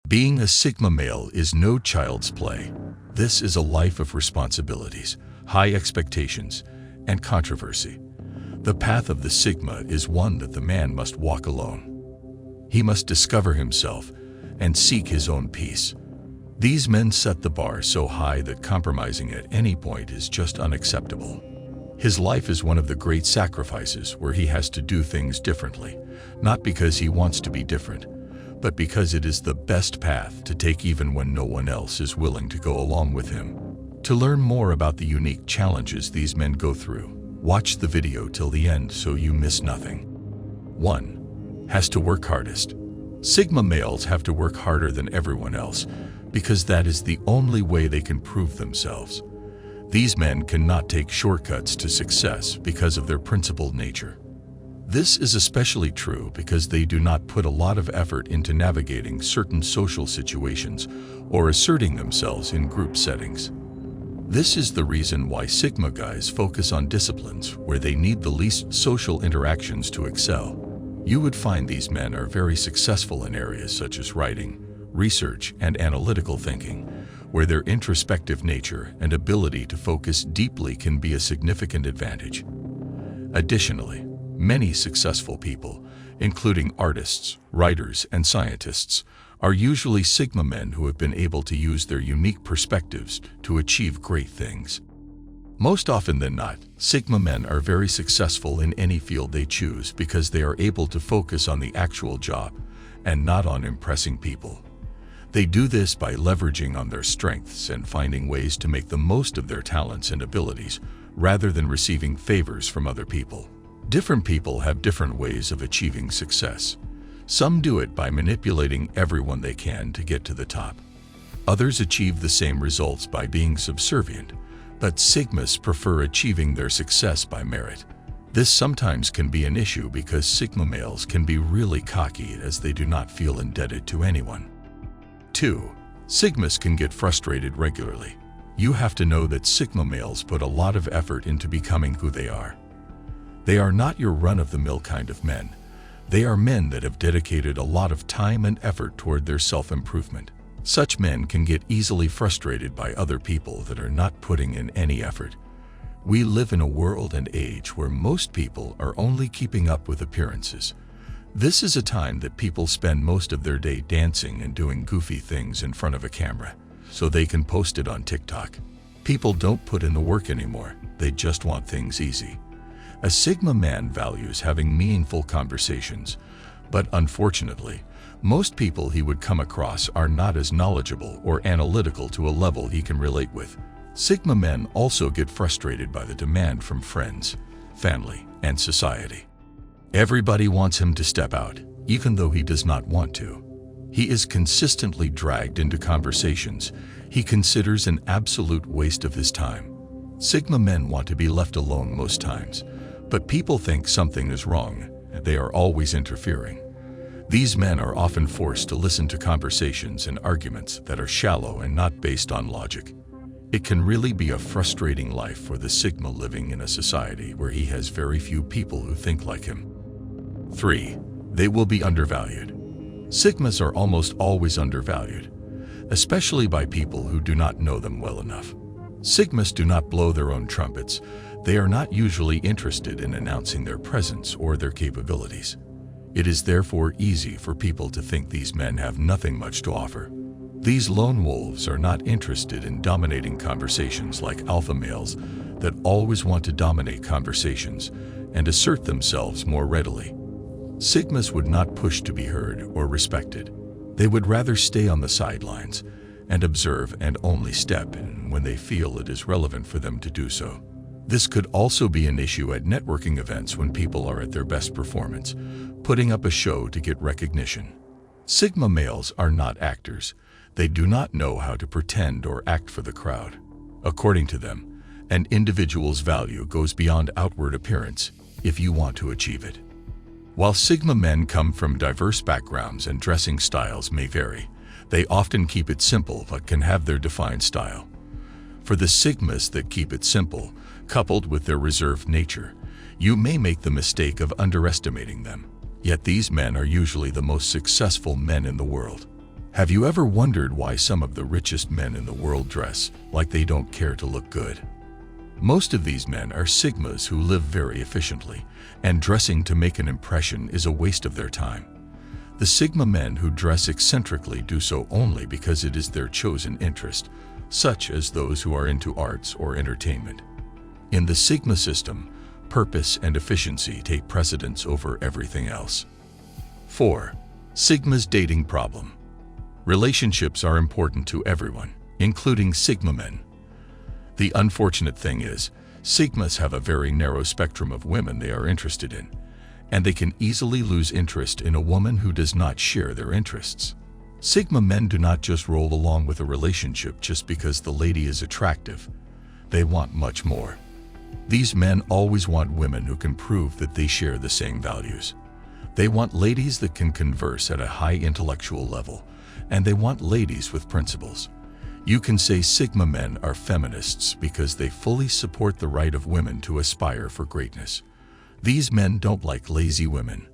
Being a Sigma male is no child's play. This is a life of responsibilities, high expectations, and controversy. The path of the Sigma is one that the man must walk alone. He must discover himself and seek his own peace. These men set the bar so high that compromising at any point is just unacceptable. His life is one of the great sacrifices where he has to do things differently, not because he wants to be different, but because it is the best path to take even when no one else is willing to go along with him. To learn more about the unique challenges these men go through, watch the video till the end so you miss nothing. 1. Has to work hardest. Sigma males have to work harder than everyone else because that is the only way they can prove themselves. These men cannot take shortcuts to success because of their principled nature. This is especially true because they do not put a lot of effort into navigating certain social situations or asserting themselves in group settings. This is the reason why Sigma guys focus on disciplines where they need the least social interactions to excel. You would find these men are very successful in areas such as writing, research, and analytical thinking, where their introspective nature and ability to focus deeply can be a significant advantage. Additionally, many successful people, including artists, writers, and scientists, are usually Sigma men who have been able to use their unique perspectives to achieve great things. Most often than not, Sigma men are very successful in any field they choose because they are able to focus on the actual job and not on impressing people. They do this by leveraging on their strengths and finding ways to make the most of their talents and abilities rather than receiving favors from other people. Different people have different ways of achieving success. Some do it by manipulating everyone they can to get to the top. Others achieve the same results by being subservient, but Sigmas prefer achieving their success by merit. This sometimes can be an issue because Sigma males can be really cocky as they do not feel indebted to anyone. 2. Sigmas can get frustrated regularly. You have to know that Sigma males put a lot of effort into becoming who they are. They are not your run-of-the-mill kind of men. They are men that have dedicated a lot of time and effort toward their self-improvement. Such men can get easily frustrated by other people that are not putting in any effort. We live in a world and age where most people are only keeping up with appearances. This is a time that people spend most of their day dancing and doing goofy things in front of a camera, so they can post it on TikTok. People don't put in the work anymore, they just want things easy. A Sigma man values having meaningful conversations, but unfortunately, most people he would come across are not as knowledgeable or analytical to a level he can relate with. Sigma men also get frustrated by the demand from friends, family, and society. Everybody wants him to step out, even though he does not want to. He is consistently dragged into conversations he considers an absolute waste of his time. Sigma men want to be left alone most times, but people think something is wrong, and they are always interfering. These men are often forced to listen to conversations and arguments that are shallow and not based on logic. It can really be a frustrating life for the Sigma living in a society where he has very few people who think like him. 3. They will be undervalued. Sigmas are almost always undervalued, especially by people who do not know them well enough. Sigmas do not blow their own trumpets. They are not usually interested in announcing their presence or their capabilities. It is therefore easy for people to think these men have nothing much to offer. These lone wolves are not interested in dominating conversations like alpha males that always want to dominate conversations and assert themselves more readily. Sigmas would not push to be heard or respected. They would rather stay on the sidelines and observe and only step in when they feel it is relevant for them to do so. This could also be an issue at networking events when people are at their best performance, putting up a show to get recognition. Sigma males are not actors. They do not know how to pretend or act for the crowd. According to them, an individual's value goes beyond outward appearance if you want to achieve it. While Sigma men come from diverse backgrounds and dressing styles may vary, they often keep it simple but can have their defined style. For the Sigmas that keep it simple, coupled with their reserved nature, you may make the mistake of underestimating them. Yet these men are usually the most successful men in the world. Have you ever wondered why some of the richest men in the world dress like they don't care to look good? Most of these men are Sigmas who live very efficiently, and dressing to make an impression is a waste of their time. The Sigma men who dress eccentrically do so only because it is their chosen interest, such as those who are into arts or entertainment. In the Sigma system, purpose and efficiency take precedence over everything else. 4. Sigma's dating problem. Relationships are important to everyone, including Sigma men. The unfortunate thing is, Sigmas have a very narrow spectrum of women they are interested in, and they can easily lose interest in a woman who does not share their interests. Sigma men do not just roll along with a relationship just because the lady is attractive. They want much more. These men always want women who can prove that they share the same values. They want ladies that can converse at a high intellectual level, and they want ladies with principles. You can say Sigma men are feminists because they fully support the right of women to aspire for greatness. These men don't like lazy women.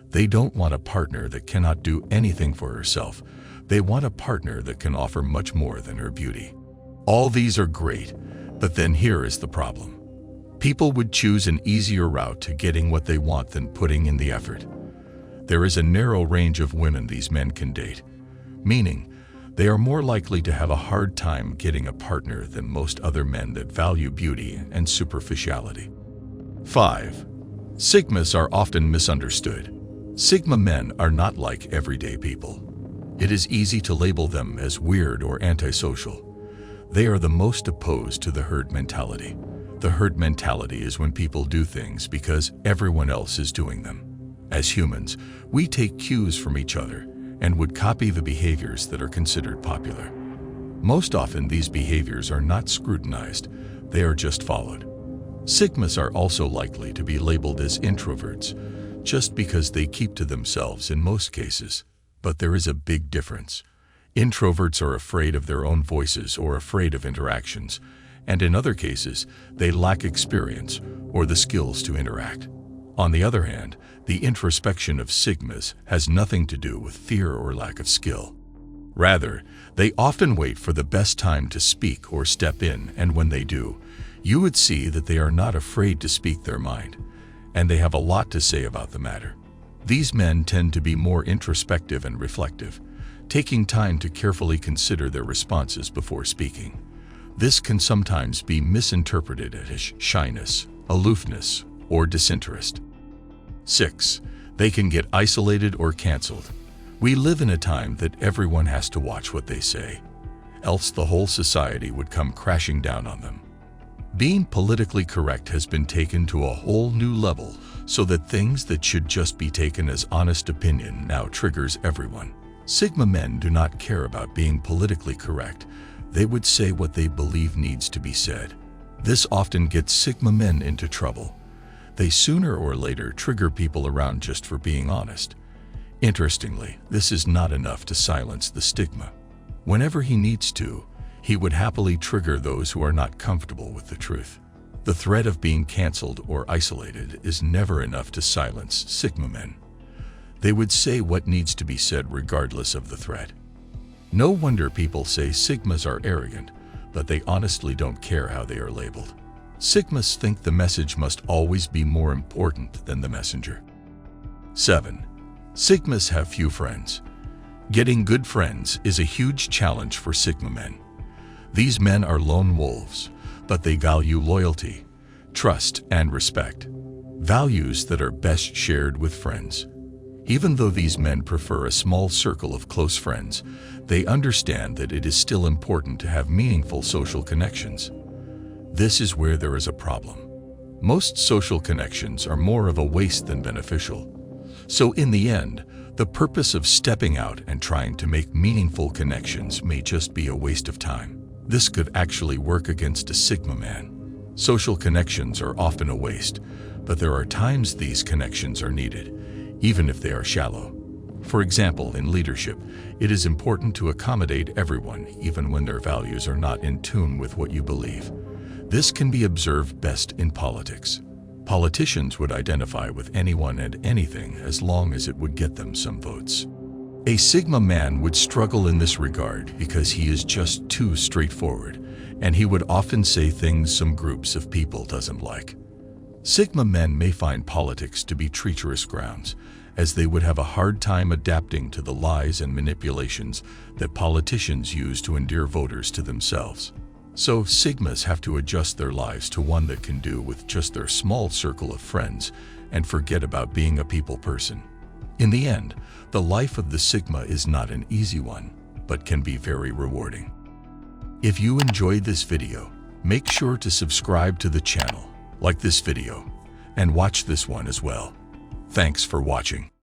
They don't want a partner that cannot do anything for herself. They want a partner that can offer much more than her beauty. All these are great, but then here is the problem. People would choose an easier route to getting what they want than putting in the effort. There is a narrow range of women these men can date, meaning they are more likely to have a hard time getting a partner than most other men that value beauty and superficiality. 5. Sigmas are often misunderstood. Sigma men are not like everyday people. It is easy to label them as weird or antisocial. They are the most opposed to the herd mentality. The herd mentality is when people do things because everyone else is doing them. As humans, we take cues from each other and would copy the behaviors that are considered popular. Most often, these behaviors are not scrutinized, they are just followed. Sigmas are also likely to be labeled as introverts, just because they keep to themselves in most cases. But there is a big difference. Introverts are afraid of their own voices or afraid of interactions, and in other cases, they lack experience or the skills to interact. On the other hand, the introspection of Sigmas has nothing to do with fear or lack of skill. Rather, they often wait for the best time to speak or step in, and when they do, you would see that they are not afraid to speak their mind, and they have a lot to say about the matter. These men tend to be more introspective and reflective, taking time to carefully consider their responses before speaking. This can sometimes be misinterpreted as shyness, aloofness, or disinterest. 6. They can get isolated or canceled. We live in a time that everyone has to watch what they say, else the whole society would come crashing down on them. Being politically correct has been taken to a whole new level, so that things that should just be taken as honest opinion now triggers everyone. Sigma men do not care about being politically correct. They would say what they believe needs to be said. This often gets Sigma men into trouble. They sooner or later trigger people around just for being honest. Interestingly, this is not enough to silence the stigma. Whenever he needs to, he would happily trigger those who are not comfortable with the truth. The threat of being canceled or isolated is never enough to silence Sigma men. They would say what needs to be said regardless of the threat. No wonder people say Sigmas are arrogant, but they honestly don't care how they are labeled. Sigmas think the message must always be more important than the messenger. 7. Sigmas have few friends. Getting good friends is a huge challenge for Sigma men. These men are lone wolves, but they value loyalty, trust, and respect, values that are best shared with friends. Even though these men prefer a small circle of close friends, they understand that it is still important to have meaningful social connections. This is where there is a problem. Most social connections are more of a waste than beneficial. So in the end, the purpose of stepping out and trying to make meaningful connections may just be a waste of time. This could actually work against a Sigma man. Social connections are often a waste, but there are times these connections are needed, even if they are shallow. For example, in leadership, it is important to accommodate everyone, even when their values are not in tune with what you believe. This can be observed best in politics. Politicians would identify with anyone and anything as long as it would get them some votes. A Sigma man would struggle in this regard because he is just too straightforward, and he would often say things some groups of people doesn't like. Sigma men may find politics to be treacherous grounds, as they would have a hard time adapting to the lies and manipulations that politicians use to endear voters to themselves. So Sigmas have to adjust their lives to one that can do with just their small circle of friends and forget about being a people person. In the end, the life of the Sigma is not an easy one, but can be very rewarding. If you enjoyed this video, make sure to subscribe to the channel, like this video, and watch this one as well. Thanks for watching.